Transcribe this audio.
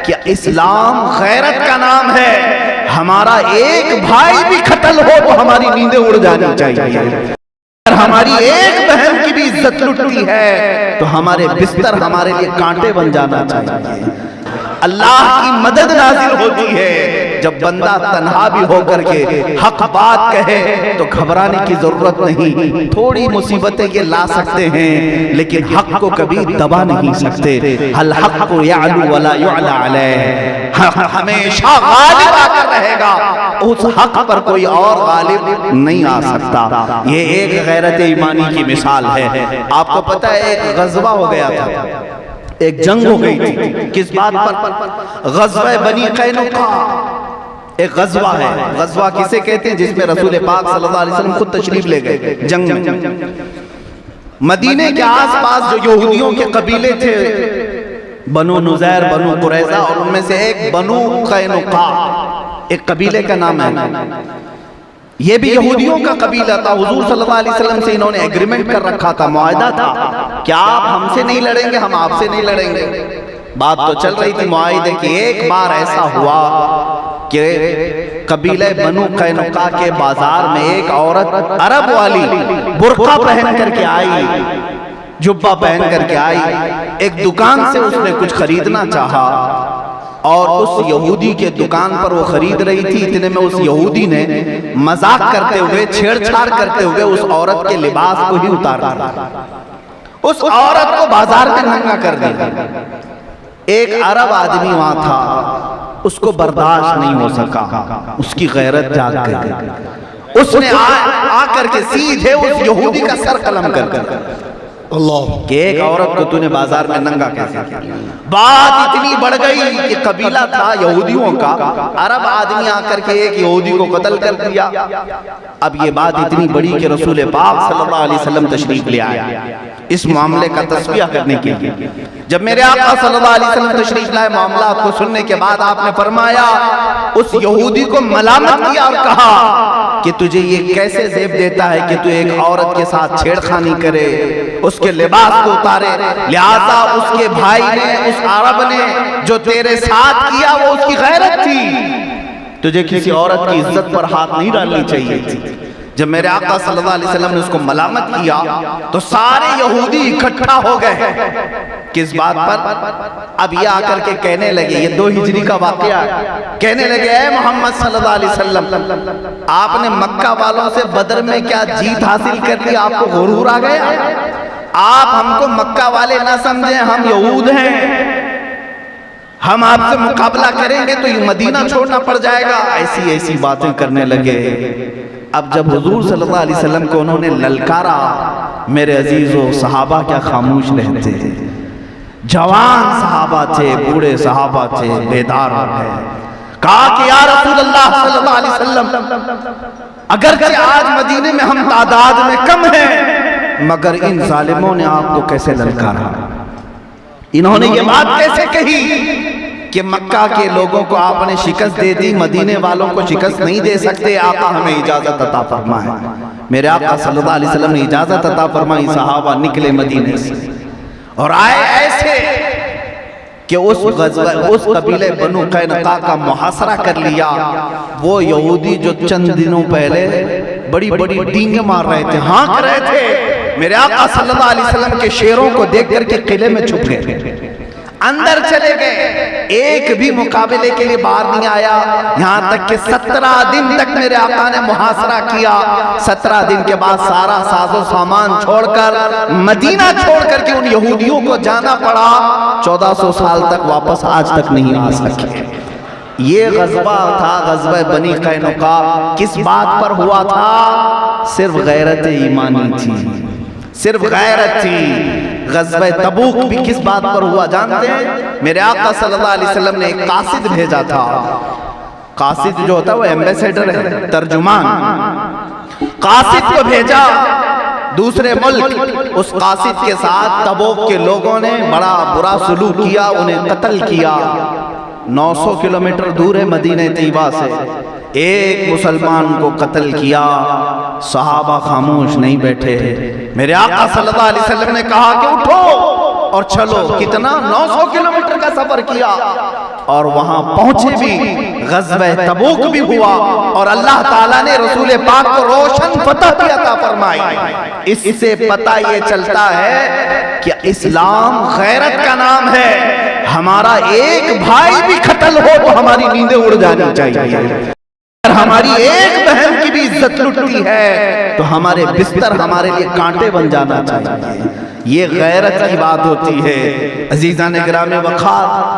کہ اسلام غیرت کا نام ہے. ہمارا ایک بھائی بھی قتل ہو تو ہماری نیندیں اڑ جانی چاہیے. اگر ہماری ایک بہن کی بھی عزت لٹتی ہے تو ہمارے بستر ہمارے لیے کانٹے بن جانا چاہیے. اللہ کی مدد نازل ہوتی ہے جب بندہ تنہا بھی ہو کر کے حق بات کہے تو گھبرانے کی ضرورت نہیں. تھوڑی مصیبتیں یہ لا سکتے ہیں لیکن حق کو کبھی دبا نہیں سکتے. الحق یعلو ولا یعلی علیہ. حق ہمیشہ غالب آ کر رہے گا, اس حق پر کوئی اور غالب نہیں آ سکتا. یہ ایک غیرت ایمانی کی مثال ہے. آپ کو پتہ ہے ایک غزوہ ہو گیا تھا, ایک جنگ ہو گئی تھی. کس بات پر؟ غزوہ بنی قینقاع. ایک غزوہ ہے. غزوہ کسے کہتے ہیں؟ جس میں رسول پاک صلی اللہ علیہ وسلم خود تشریف لے گئے جنگ میں. مدینے کے آس پاس جو یہودیوں کے قبیلے تھے, بنو نذیر, بنو قریظہ, اور ان میں سے ایک بنو قینقاع ایک قبیلے کا نام ہے. یہ بھی یہودیوں کا قبیلہ تھا. حضور صلی اللہ علیہ وسلم سے انہوں نے ایگریمنٹ کر رکھا تھا, معاہدہ تھا کہ آپ ہم سے نہیں لڑیں گے, ہم آپ سے نہیں لڑیں گے. بات تو چل رہی تھی معاہدے کی. ایک بار ایسا ہوا کہ قبیلہ بنو قینقاع کے بازار میں ایک عورت عرب والی برقع پہن کر کے آئی, جبہ پہن کر کے آئی. ایک دکان سے اس نے کچھ خریدنا چاہا اور اس یہودی کے دکان پر وہ خرید رہی تھی. اتنے میں اس یہودی نے مذاق کرتے ہوئے, چھیڑ چھاڑ کرتے ہوئے اس عورت کے لباس کو ہی اتار دیا, اس عورت کو بازار میں ننگا کر دیا. ایک عرب آدمی وہاں تھا, اس کو برداشت نہیں ہو سکا, اس کی غیرت جاگ گئی. اس نے آ کر کے سیدھے اس یہودی کا سر قلم کر کر اللہ کہ ایک عورت کو تو نے بازار میں ننگا کیسے کیا. بات اتنی بڑھ گئی کہ قبیلہ تھا یہودیوں کا, عرب آدمی آ کر کے ایک یہودی کو قتل کر دیا. اب یہ بات اتنی بڑی کہ رسول پاک صلی اللہ علیہ وسلم تشریف لے آئے اس معاملے کا تصفیہ کرنے کے لیے. جب میرے آقا صلی اللہ علیہ وسلم تشریف لائے, معاملات کو سننے کے بعد آپ نے فرمایا, اس یہودی کو ملامت کیا اور کہا کہ تجھے یہ کیسے زیب دیتا ہے کہ تو ایک عورت کے ساتھ چھیڑخانی کرے, اس کے لباس کو اتارے. لہذا اس کے بھائی نے, اس عرب نے جو تیرے ساتھ کیا وہ اس کی غیرت تھی, تجھے کسی عورت کی عزت پر ہاتھ نہیں ڈالنی چاہیے تھی. جب میرے آقا صلی اللہ علیہ وسلم نے اس کو ملامت کیا تو سارے یہودی اکٹھا ہو گئے. کس بات پر؟ اب یہ آ کر کے کہنے لگے, یہ 2 ہجری کا واقعہ ہے, کہنے لگے اے محمد صلی اللہ علیہ وسلم, آپ نے مکہ والوں سے بدر میں کیا جیت حاصل کر لی, آپ کو غرور آ گیا؟ آپ ہم کو مکہ والے نہ سمجھیں, ہم یہود ہیں, ہم آپ سے مقابلہ کریں گے تو یہ مدینہ چھوڑنا پڑ جائے گا. ایسی ایسی باتیں کرنے لگے. اب جب حضور صلی اللہ علیہ وسلم کو انہوں نے للکارا, میرے عزیزو صحابہ کیا خاموش رہتے ہیں. جوان صحابہ تھے, بوڑھے صحابہ تھے, بیدار ہو گئے. کہا کہ یا رسول اللہ صلی اللہ علیہ وسلم, اگرچہ آج مدینے میں ہم تعداد میں کم ہیں, مگر ان ظالموں نے آپ کو کیسے للکارا, انہوں نے یہ بات کیسے کہی کہ مکہ کے لوگوں کو آپ نے شکست دے دی, مدینے والوں کو شکست نہیں دے سکتے, آقا ہمیں اجازت عطا فرمائے. میرے آقا صلی اللہ علیہ وسلم نے اجازت عطا فرمائی. صحابہ نکلے مدینے سے اور آئے ایسے کہ اس قبیلے بنو قینقاع کا محاصرہ کر لیا. وہ یہودی جو چند دنوں پہلے بڑی بڑی ڈینگیں مار رہے تھے, ہانک رہے تھے, میرے آقا صلی اللہ علیہ وسلم کے شیروں کو دیکھ کر کے قلعے میں چھپ گئے, اندر چلے گئے, ایک بھی مقابلے کے لیے باہر نہیں آیا. یہاں تک کہ 17 دن تک میرے آقا نے محاصرہ کیا. 17 دن کے بعد سارا ساز و سامان چھوڑ کر, مدینہ چھوڑ کر کے ان یہودیوں کو جانا پڑا. 1400 سال تک واپس آج تک نہیں آ سکے. یہ غزوہ تھا غزوہ بنی قینقاع. کس بات پر ہوا تھا؟ صرف غیرت ایمانی تھی, صرف غیرت تھی. غزوہ تبوک بھی کس بات پر ہوا جانتے ہیں؟ میرے آقا صلی اللہ علیہ وسلم نے ایک قاصد بھیجا تھا. قاصد جو ہوتا ہے وہ ایمبیسیڈر ہے, ترجمان. قاصد کو بھیجا دوسرے ملک. اس قاصد کے ساتھ تبوک کے لوگوں نے بڑا برا سلوک کیا, انہیں قتل کیا. 900 کلومیٹر دور ہے مدینہ طیبہ سے. ایک مسلمان کو قتل کیا. صحابہ خاموش نہیں بیٹھے. میرے آقا صلی اللہ علیہ وسلم نے کہا کہ اٹھو اور چلو کتنا 900 کلومیٹر کا سفر کیا اور وہاں پہنچے بھی، غزوہ تبوک بھی ہوا اور اللہ تعالیٰ نے رسول پاک کو روشن فتح بھی عطا فرمائی۔ اس سے پتہ یہ چلتا ہے کہ اسلام غیرت کا نام ہے۔ ہمارا ایک بھائی بھی قتل ہو تو ہماری نیندیں اڑ جانی چاہیے، اگر ہماری ایک بہن کی بھی عزت لٹتی ہے تو ہمارے بستر ہمارے لیے کانٹے بن جانا چاہیے۔ یہ غیرت کی بات ہوتی ہے۔ عزیزان گرامی وقار،